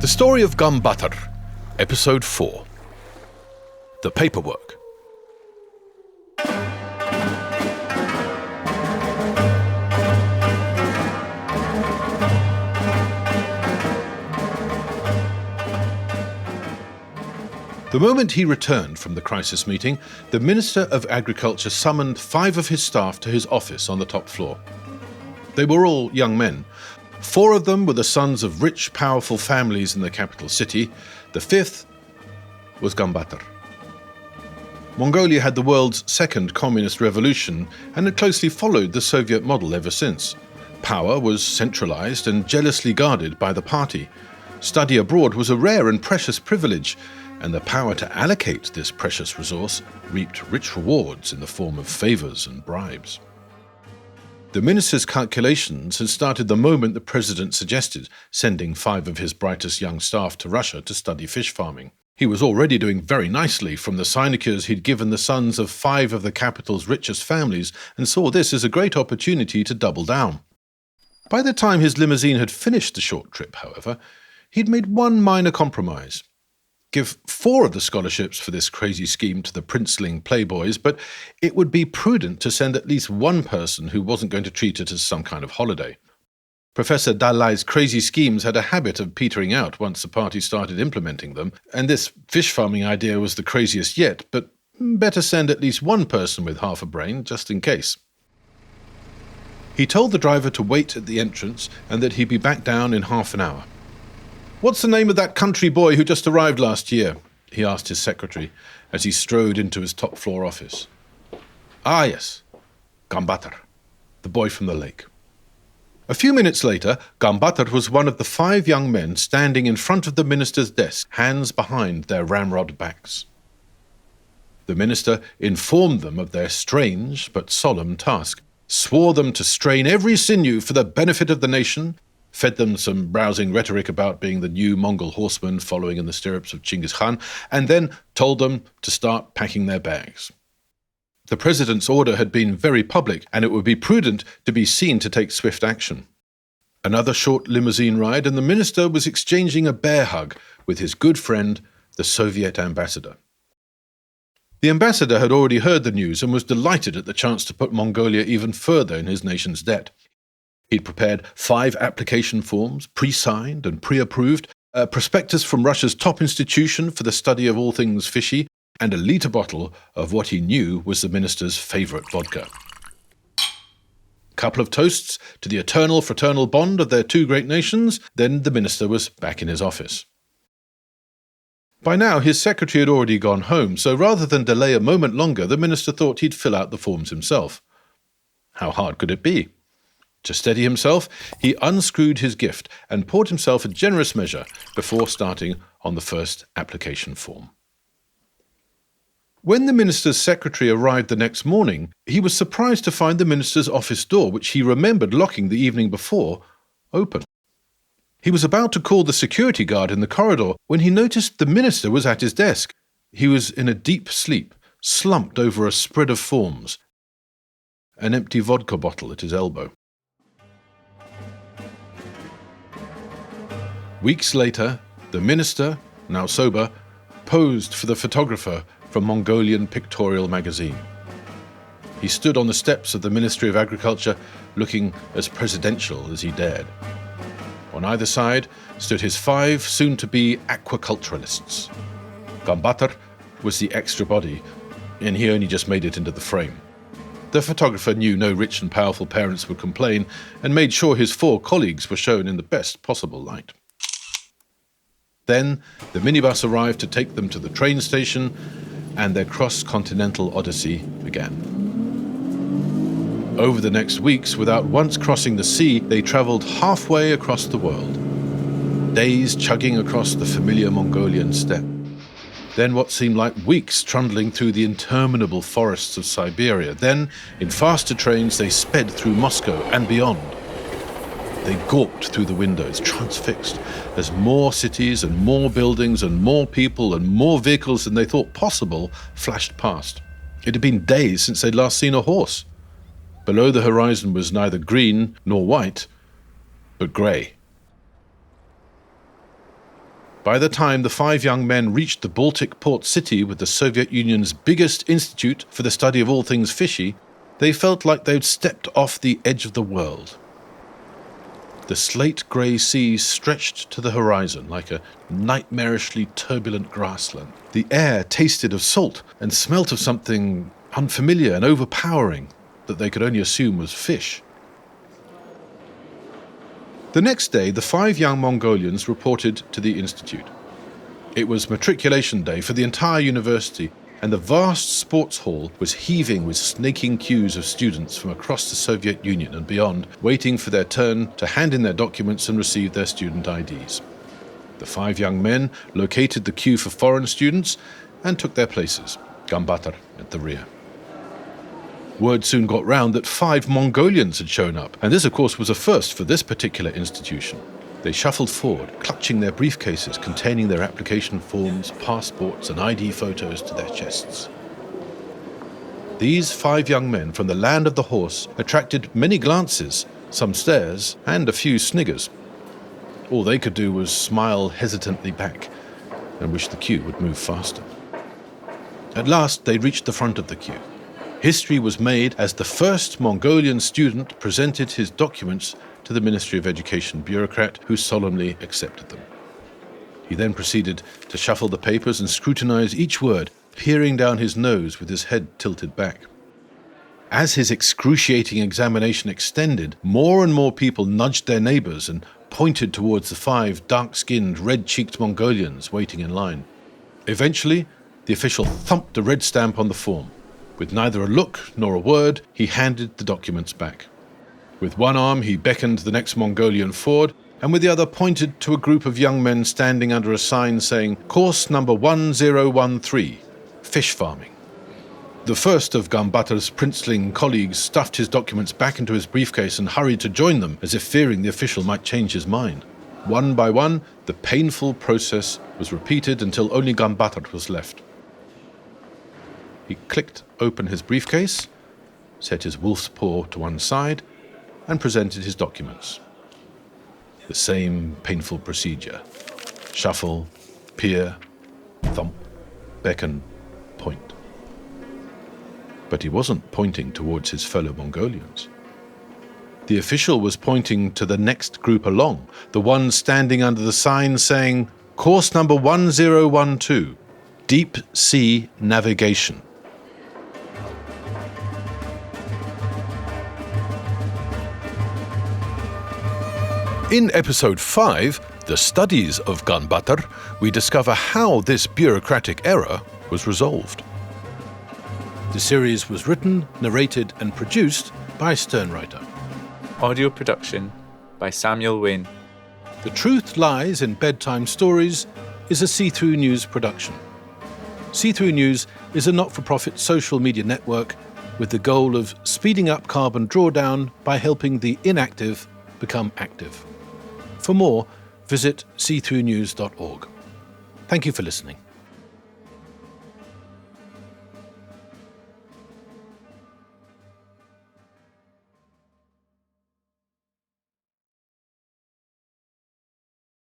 The story of Ganbaatar, Episode 4. The Paperwork. The moment he returned from the crisis meeting, the Minister of Agriculture summoned 5 of his staff to his office on the top floor. They were all young men. 4 of them were the sons of rich, powerful families in the capital city. The 5th was Ganbaatar. Mongolia had the world's second communist revolution and had closely followed the Soviet model ever since. Power was centralized and jealously guarded by the party. Study abroad was a rare and precious privilege, and the power to allocate this precious resource reaped rich rewards in the form of favors and bribes. The minister's calculations had started the moment the president suggested sending 5 of his brightest young staff to Russia to study fish farming. He was already doing very nicely from the sinecures he'd given the sons of 5 of the capital's richest families, and saw this as a great opportunity to double down. By the time his limousine had finished the short trip, however, he'd made one minor compromise. Give 4 of the scholarships for this crazy scheme to the princeling playboys, but it would be prudent to send at least one person who wasn't going to treat it as some kind of holiday. Professor Dalai's crazy schemes had a habit of petering out once the party started implementing them, and this fish farming idea was the craziest yet, but better send at least one person with half a brain, just in case. He told the driver to wait at the entrance and that he'd be back down in half an hour. "What's the name of that country boy who just arrived last year?" he asked his secretary as he strode into his top-floor office. "Ah, yes, Ganbaatar, the boy from the lake." A few minutes later, Ganbaatar was one of the 5 young men standing in front of the minister's desk, hands behind their ramrod backs. The minister informed them of their strange but solemn task, swore them to strain every sinew for the benefit of the nation, fed them some rousing rhetoric about being the new Mongol horsemen following in the stirrups of Chinggis Khan, and then told them to start packing their bags. The president's order had been very public, and it would be prudent to be seen to take swift action. Another short limousine ride, and the minister was exchanging a bear hug with his good friend, the Soviet ambassador. The ambassador had already heard the news and was delighted at the chance to put Mongolia even further in his nation's debt. He'd prepared 5 application forms, pre-signed and pre-approved, a prospectus from Russia's top institution for the study of all things fishy, and a liter bottle of what he knew was the minister's favourite vodka. Couple of toasts to the eternal fraternal bond of their 2 great nations, then the minister was back in his office. By now his secretary had already gone home, so rather than delay a moment longer, the minister thought he'd fill out the forms himself. How hard could it be? To steady himself, he unscrewed his gift and poured himself a generous measure before starting on the first application form. When the minister's secretary arrived the next morning, he was surprised to find the minister's office door, which he remembered locking the evening before, open. He was about to call the security guard in the corridor when he noticed the minister was at his desk. He was in a deep sleep, slumped over a spread of forms, an empty vodka bottle at his elbow. Weeks later, the minister, now sober, posed for the photographer from Mongolian Pictorial magazine. He stood on the steps of the Ministry of Agriculture, looking as presidential as he dared. On either side stood his 5 soon-to-be aquaculturalists. Ganbaatar was the extra body, and he only just made it into the frame. The photographer knew no rich and powerful parents would complain, and made sure his 4 colleagues were shown in the best possible light. Then the minibus arrived to take them to the train station, and their cross-continental odyssey began. Over the next weeks, without once crossing the sea, they travelled halfway across the world. Days chugging across the familiar Mongolian steppe. Then what seemed like weeks trundling through the interminable forests of Siberia. Then, in faster trains, they sped through Moscow and beyond. They gawped through the windows, transfixed, as more cities and more buildings and more people and more vehicles than they thought possible flashed past. It had been days since they'd last seen a horse. Below the horizon was neither green nor white, but grey. By the time the 5 young men reached the Baltic port city with the Soviet Union's biggest institute for the study of all things fishy, they felt like they'd stepped off the edge of the world. The slate-grey sea stretched to the horizon like a nightmarishly turbulent grassland. The air tasted of salt and smelt of something unfamiliar and overpowering that they could only assume was fish. The next day, the 5 young Mongolians reported to the institute. It was matriculation day for the entire university, and the vast sports hall was heaving with snaking queues of students from across the Soviet Union and beyond, waiting for their turn to hand in their documents and receive their student IDs. The 5 young men located the queue for foreign students and took their places, Ganbaatar at the rear. Word soon got round that 5 Mongolians had shown up, and this, of course, was a first for this particular institution. They shuffled forward, clutching their briefcases containing their application forms, passports, and ID photos to their chests. These 5 young men from the land of the horse attracted many glances, some stares, and a few sniggers. All they could do was smile hesitantly back and wish the queue would move faster. At last, they reached the front of the queue. History was made as the first Mongolian student presented his documents to the Ministry of Education bureaucrat, who solemnly accepted them. He then proceeded to shuffle the papers and scrutinize each word, peering down his nose with his head tilted back. As his excruciating examination extended, more and more people nudged their neighbors and pointed towards the 5 dark-skinned, red-cheeked Mongolians waiting in line. Eventually, the official thumped a red stamp on the form. With neither a look nor a word, he handed the documents back. With one arm, he beckoned the next Mongolian forward, and with the other pointed to a group of young men standing under a sign saying, "Course number 1013, fish farming." The first of Ganbaatar's princeling colleagues stuffed his documents back into his briefcase and hurried to join them, as if fearing the official might change his mind. One by one, the painful process was repeated until only Ganbaatar was left. He clicked open his briefcase, set his wolf's paw to one side, and presented his documents. The same painful procedure. Shuffle, peer, thump, beckon, point. But he wasn't pointing towards his fellow Mongolians. The official was pointing to the next group along, the one standing under the sign saying, "Course number 1012, Deep Sea Navigation." In episode 5, The Studies of Ganbaatar, we discover how this bureaucratic error was resolved. The series was written, narrated and produced by SternWriter. Audio production by Samuel Wain. The Truth Lies in Bedtime Stories is a See-Through News production. See-Through News is a not-for-profit social media network with the goal of speeding up carbon drawdown by helping the inactive become active. For more, visit seethroughnews.org. Thank you for listening.